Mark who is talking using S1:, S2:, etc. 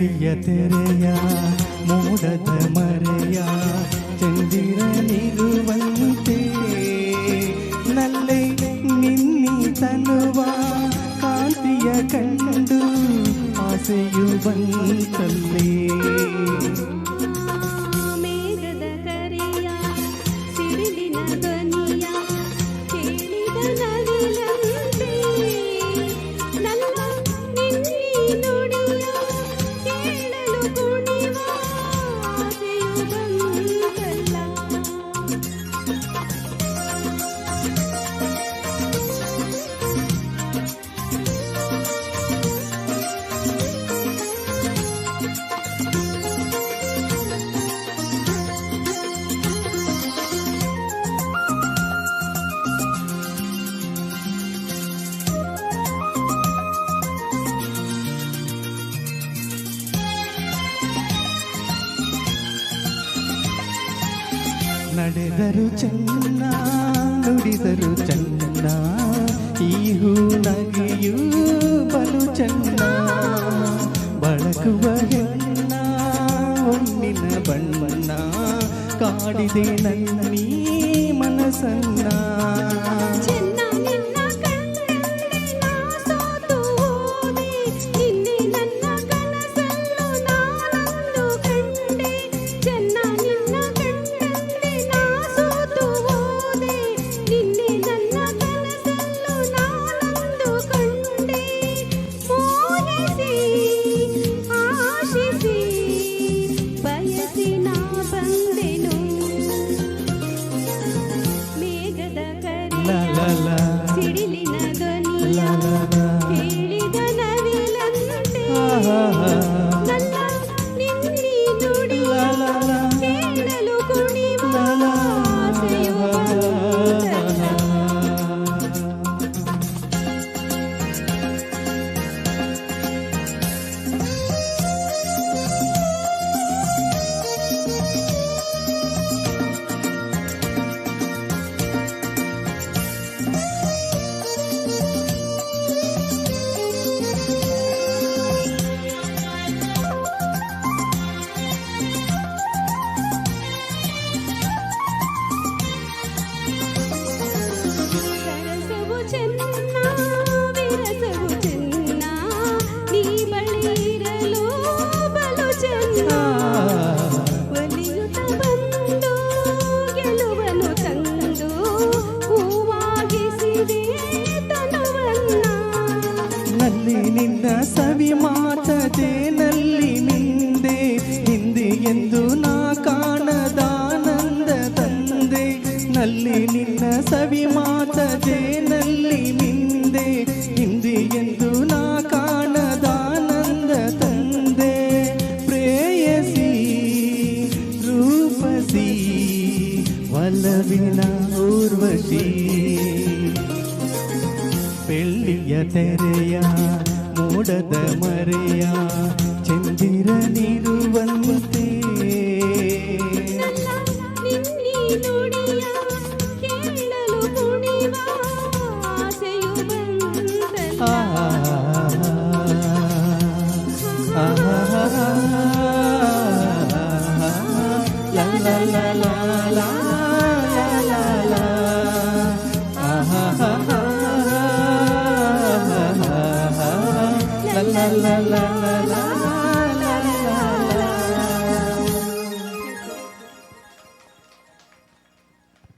S1: ಬೆಳ್ಳಿಯ ತೆರೆಯ ಮೋಡದ ಮರೆಯ ಚಂದಿರನಿರುವಂತೆ ನಲ್ಲೆ ನಿನ್ನಿ ತನುವ ಕಾಂತಿಯ ಕಂಡು ಆಸೆಯು ಬಂತಲ್ಲೇ ನಡೆದರು ಚೆನ್ನ ನುಡಿದರು ಚೆನ್ನ ಈ ಹೂ ನಗೆಯೂ ಬಲು ಚೆನ್ನ ಬಳಕುವ ಹೆಣ್ಣ ಹೊನ್ನಿನ ಬಣ್ಣ ಕಾಡಿದೆ ನನ್ನೀ ಮನಸನ್ನ
S2: ಸಿಡಿಲಿನ ಧ್ವನಿಯ ಕೇಳಿದ ನವಿಲಂತೆ ನನ್ನ ನಿನ್ನಿ ನುಡಿಯ ಕೇಳಲು ಕುಣಿವ ಆಸೆಯು ಬಂತಲ್ಲ.
S1: ನಿನ್ನ ಸವಿ ಮಾತದೆ ನಲ್ಲಿ ನಿಂದೆ ಹಿಂದೆ ಎಂದು ನಾ ಕಾಣದಾನಂದ ತಂದೆ ನಲ್ಲಿ ನಿನ್ನ ಸವಿ ಮಾತದೆ ನಲ್ಲಿ ನಿಂದೆ ಹಿಂದೆ ಎಂದು ನಾ ಕಾಣದಾನಂದ ತಂದೆ ಪ್ರೇಯಸಿ ರೂಪಸಿ ಒಲವಿನ ಊರ್ವಶಿ ಬೆಳ್ಳಿಯ ತೆರೆಯ ಮೋಡದ ಮರೆಯ ಚಂದಿರನಿರುವಂತೆ
S2: ನಿನ್ನಿ ನುಡಿಯ ಕೇಳಲು ಕುಣಿವ ಆಸೆಯು ಬಂತಲ್ಲ.
S1: ಲಾ ಲಾ ಲಾ ಲಾ ಲಾ ಲಾ ಲಾ la la la la la